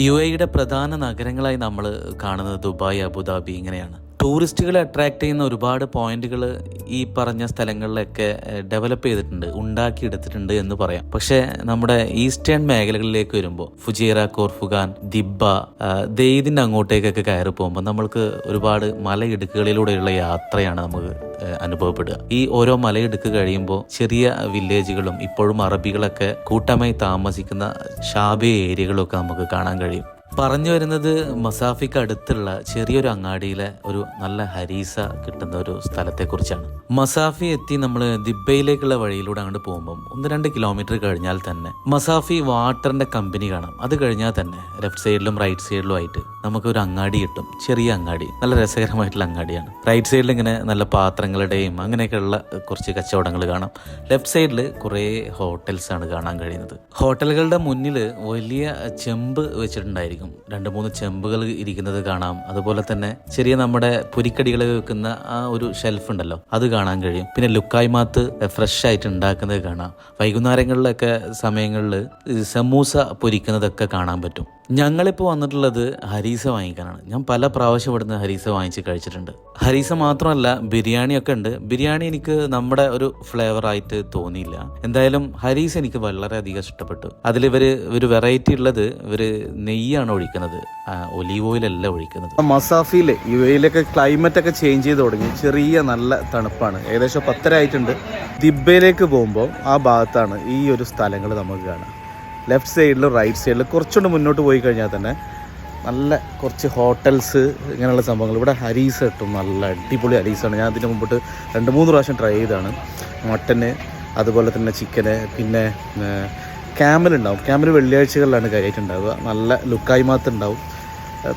UAEയുടെ പ്രധാന നഗരങ്ങളായി നമ്മൾ കാണുന്നത് ദുബായ്, അബുദാബി ഇങ്ങനെയാണ്. ടൂറിസ്റ്റുകളെ അട്രാക്ട് ചെയ്യുന്ന ഒരുപാട് പോയിന്റുകൾ ഈ പറഞ്ഞ സ്ഥലങ്ങളിലൊക്കെ ഡെവലപ്പ് ചെയ്തിട്ടുണ്ട്, ഉണ്ടാക്കിയെടുത്തിട്ടുണ്ട് എന്ന് പറയാം. പക്ഷേ നമ്മുടെ ഈസ്റ്റേൺ മേഖലകളിലേക്ക് വരുമ്പോൾ ഫുജൈറ, കോർഫുഗാൻ, ദിബ്ബ, ദെയ്ദിൻ്റെ അങ്ങോട്ടേക്കൊക്കെ കയറി പോകുമ്പോൾ നമ്മൾക്ക് ഒരുപാട് മലയിടുക്കുകളിലൂടെയുള്ള യാത്രയാണ് നമുക്ക് അനുഭവപ്പെടുക. ഈ ഓരോ മലയിടുക്ക് കഴിയുമ്പോൾ ചെറിയ വില്ലേജുകളും ഇപ്പോഴും അറബികളൊക്കെ കൂട്ടമായി താമസിക്കുന്ന ഷാബിയ ഏരിയകളൊക്കെ നമുക്ക് കാണാൻ കഴിയും. പറഞ്ഞു വരുന്നത് മസാഫിക്ക് അടുത്തുള്ള ചെറിയൊരു അങ്ങാടിയിലെ ഒരു നല്ല ഹരീസ കിട്ടുന്ന ഒരു സ്ഥലത്തെക്കുറിച്ചാണ്. മസാഫി എത്തി നമ്മൾ ദിബ്ബയിലേക്കുള്ള വഴിയിലൂടെ അങ്ങോട്ട് പോകുമ്പം 1-2 കിലോമീറ്റർ കഴിഞ്ഞാൽ തന്നെ മസാഫി വാട്ടറിന്റെ കമ്പനി കാണാം. അത് കഴിഞ്ഞാൽ തന്നെ ലെഫ്റ്റ് സൈഡിലും റൈറ്റ് സൈഡിലും ആയിട്ട് നമുക്കൊരു അങ്ങാടി കിട്ടും, ചെറിയ അങ്ങാടി, നല്ല രസകരമായിട്ടുള്ള അങ്ങാടിയാണ്. റൈറ്റ് സൈഡിൽ ഇങ്ങനെ നല്ല പാത്രങ്ങളുടെയും അങ്ങനെയൊക്കെയുള്ള കുറച്ച് കച്ചവടങ്ങൾ കാണാം. ലെഫ്റ്റ് സൈഡിൽ കുറേ ഹോട്ടൽസ് ആണ് കാണാൻ കഴിയുന്നത്. ഹോട്ടലുകളുടെ മുന്നിൽ വലിയ ചെമ്പ് വെച്ചിട്ടുണ്ടായിരിക്കും, 2-3 ചെമ്പുകൾ ഇരിക്കുന്നത് കാണാം. അതുപോലെ തന്നെ ചെറിയ നമ്മുടെ പൊരിക്കടികൾ വെക്കുന്ന ആ ഒരു ഷെൽഫ് ഉണ്ടല്ലോ, അത് കാണാൻ കഴിയും. പിന്നെ ലുക്കായ്മാത്ത് ഫ്രഷ് ആയിട്ട് ഉണ്ടാക്കുന്നത് കാണാം. വൈകുന്നേരങ്ങളിലൊക്കെ സമയങ്ങളിൽ സമൂസ പൊരിക്കുന്നതൊക്കെ കാണാൻ പറ്റും. ഞങ്ങളിപ്പോൾ വന്നിട്ടുള്ളത് ഹരീസ വാങ്ങിക്കാനാണ്. ഞാൻ പല പ്രാവശ്യം ഇവിടുന്ന് ഹരീസ വാങ്ങിച്ച് കഴിച്ചിട്ടുണ്ട്. ഹരീസ മാത്രമല്ല, ബിരിയാണിയൊക്കെ ഉണ്ട്. ബിരിയാണി എനിക്ക് നമ്മുടെ ഒരു ഫ്ലേവർ ആയിട്ട് തോന്നിയില്ല. എന്തായാലും ഹരീസ് എനിക്ക് വളരെയധികം ഇഷ്ടപ്പെട്ടു. അതിലിവർ ഒരു വെറൈറ്റി ഉള്ളത്, ഇവർ നെയ്യാണ് ഒഴിക്കുന്നത്, ഒലീവ് ഓയിലല്ല ഒഴിക്കുന്നത്. മസാഫിയിലെ UAEയിലൊക്കെ ക്ലൈമറ്റ് ഒക്കെ ചേഞ്ച് ചെയ്ത് തുടങ്ങി. ചെറിയ നല്ല തണുപ്പാണ്. ഏകദേശം 10:30 ആയിട്ടുണ്ട്. ദിബ്ബയിലേക്ക് പോകുമ്പോൾ ആ ഭാഗത്താണ് ഈ ഒരു സ്ഥലങ്ങൾ നമുക്ക് കാണാം. ലെഫ്റ്റ് സൈഡിലും റൈറ്റ് സൈഡിലും കുറച്ചുകൊണ്ട് മുന്നോട്ട് പോയി കഴിഞ്ഞാൽ തന്നെ നല്ല കുറച്ച് ഹോട്ടൽസ് ഇങ്ങനെയുള്ള സംഭവങ്ങൾ. ഇവിടെ ഹരീസ് കിട്ടും, നല്ല അടിപൊളി ഹരീസാണ്. ഞാൻ അതിന് മുമ്പോട്ട് 2-3 പ്രാവശ്യം ട്രൈ ചെയ്താണ്. മട്ടന്, അതുപോലെ തന്നെ ചിക്കന്, പിന്നെ ക്യാമൽ ഉണ്ടാവും. ക്യാമൽ വെള്ളിയാഴ്ചകളിലാണ് കാര്യമായിട്ടുണ്ടാവുക. നല്ല ലുക്കായ്മാത്ത് ഉണ്ടാവും.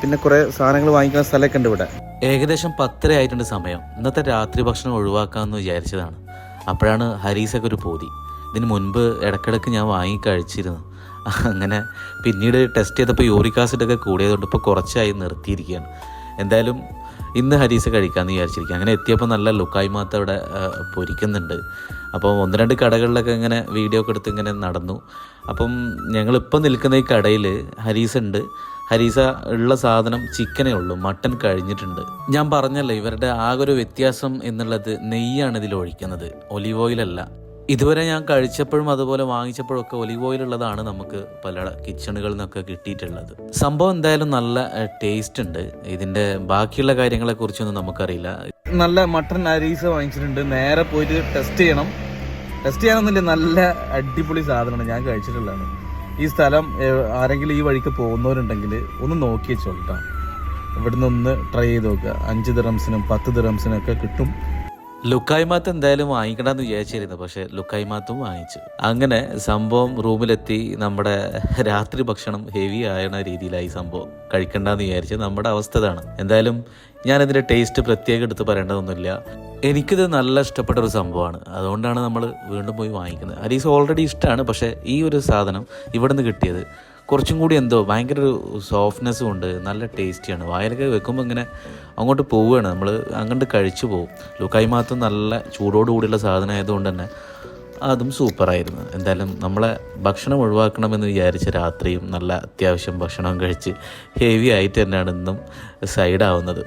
പിന്നെ കുറേ സാധനങ്ങൾ വാങ്ങിക്കുന്ന സ്ഥലമൊക്കെ ഉണ്ട് ഇവിടെ. ഏകദേശം 10:30 ആയിട്ടുണ്ട് സമയം. ഇന്നത്തെ രാത്രി ഭക്ഷണം ഒഴിവാക്കാമെന്ന് വിചാരിച്ചതാണ്. അപ്പോഴാണ് ഹരീസൊക്കെ ഒരു പൂതി. ഇതിന് മുൻപ് ഇടയ്ക്കിടയ്ക്ക് ഞാൻ വാങ്ങി കഴിച്ചിരുന്നു. അങ്ങനെ പിന്നീട് ടെസ്റ്റ് ചെയ്തപ്പോൾ യൂറിക് ആസിഡൊക്കെ കൂടിയതുകൊണ്ട് ഇപ്പോൾ കുറച്ചായി നിർത്തിയിരിക്കുകയാണ്. എന്തായാലും ഇന്ന് ഹരീസ് കഴിക്കാമെന്ന് വിചാരിച്ചിരിക്കുക. അങ്ങനെ എത്തിയപ്പോൾ നല്ല ലുക്കായ്മാത്ത അവിടെ പൊരിക്കുന്നുണ്ട്. അപ്പോൾ 1-2 കടകളിലൊക്കെ ഇങ്ങനെ വീഡിയോ ഒക്കെ എടുത്ത് ഇങ്ങനെ നടന്നു. അപ്പം ഞങ്ങളിപ്പോൾ നിൽക്കുന്ന ഈ കടയിൽ ഹരീസ് ഉണ്ട്. ഹരീസ ഉള്ള സാധനം ചിക്കനേ ഉള്ളൂ, മട്ടൻ കഴിഞ്ഞിട്ടുണ്ട്. ഞാൻ പറഞ്ഞല്ലോ, ഇവരുടെ ആകെ ഒരു വ്യത്യാസം എന്നുള്ളത് നെയ്യാണ് ഇതിൽ ഒഴിക്കുന്നത്, ഒലീവ് ഓയിലല്ല. ഇതുവരെ ഞാൻ കഴിച്ചപ്പോഴും അതുപോലെ വാങ്ങിച്ചപ്പോഴും ഒക്കെ ഒലീവ് ഓയിൽ ഉള്ളതാണ് നമുക്ക് പല കിച്ചണുകളിൽ നിന്നൊക്കെ കിട്ടിയിട്ടുള്ളത്. സംഭവം എന്തായാലും നല്ല ടേസ്റ്റ് ഉണ്ട്. ഇതിൻ്റെ ബാക്കിയുള്ള കാര്യങ്ങളെക്കുറിച്ചൊന്നും നമുക്കറിയില്ല. നല്ല മട്ടൺ ഹരീസ് വാങ്ങിച്ചിട്ടുണ്ട്. നേരെ പോയിട്ട് ടെസ്റ്റ് ചെയ്യണം. ടെസ്റ്റ് ചെയ്യാനൊന്നുമില്ല, നല്ല അടിപൊളി സാധനമാണ്. ഞാൻ കഴിച്ചിട്ടുള്ളതാണ്. ഈ സ്ഥലം ആരെങ്കിലും ഈ വഴിക്ക് പോകുന്നവരുണ്ടെങ്കിൽ ഒന്ന് നോക്കി വെച്ചോളൂ. ഇവിടുന്ന് ഒന്ന് ട്രൈ ചെയ്ത് നോക്കുക. 5 ദിറംസിനും 10 ദിറംസിനും ഒക്കെ കിട്ടും. ലുക്കായ്മാത്ത് എന്തായാലും വാങ്ങിക്കണമെന്ന് വിചാരിച്ചിരുന്നു, പക്ഷെ ലുക്കായ്മാത്തും വാങ്ങിച്ചു. അങ്ങനെ സംഭവം റൂമിലെത്തി. നമ്മുടെ രാത്രി ഭക്ഷണം ഹെവി ആയണ രീതിയിലായി സംഭവം. കഴിക്കണ്ടെന്ന് വിചാരിച്ച് നമ്മുടെ അവസ്ഥ ഇതാണ്. എന്തായാലും ഞാനതിൻ്റെ ടേസ്റ്റ് പ്രത്യേകം എടുത്ത് പറയേണ്ടതൊന്നുമില്ല. എനിക്കിത് നല്ല ഇഷ്ടപ്പെട്ട ഒരു സംഭവമാണ്. അതുകൊണ്ടാണ് നമ്മൾ വീണ്ടും പോയി വാങ്ങിക്കുന്നത്. ഹരീസ് ഓൾറെഡി ഇഷ്ടമാണ്, പക്ഷേ ഈ ഒരു സാധനം ഇവിടെ നിന്ന് കിട്ടിയത് കുറച്ചും കൂടി എന്തോ ഭയങ്കര ഒരു സോഫ്റ്റ്നെസ്സും ഉണ്ട്, നല്ല ടേസ്റ്റിയാണ്. വായിലൊക്കെ വെക്കുമ്പോൾ ഇങ്ങനെ അങ്ങോട്ട് പോവുകയാണ്, നമ്മൾ അങ്ങോട്ട് കഴിച്ചു പോകും. ലുക്കായ്മാത്തും നല്ല ചൂടോടുകൂടിയുള്ള സാധനം ആയതുകൊണ്ട് തന്നെ അതും സൂപ്പറായിരുന്നു. എന്തായാലും നമ്മളെ ഭക്ഷണം ഒഴിവാക്കണമെന്ന് വിചാരിച്ച രാത്രിയും നല്ല അത്യാവശ്യം ഭക്ഷണം കഴിച്ച് ഹെവി ആയിട്ട് തന്നെയാണ് ഇന്നും സൈഡാവുന്നത്.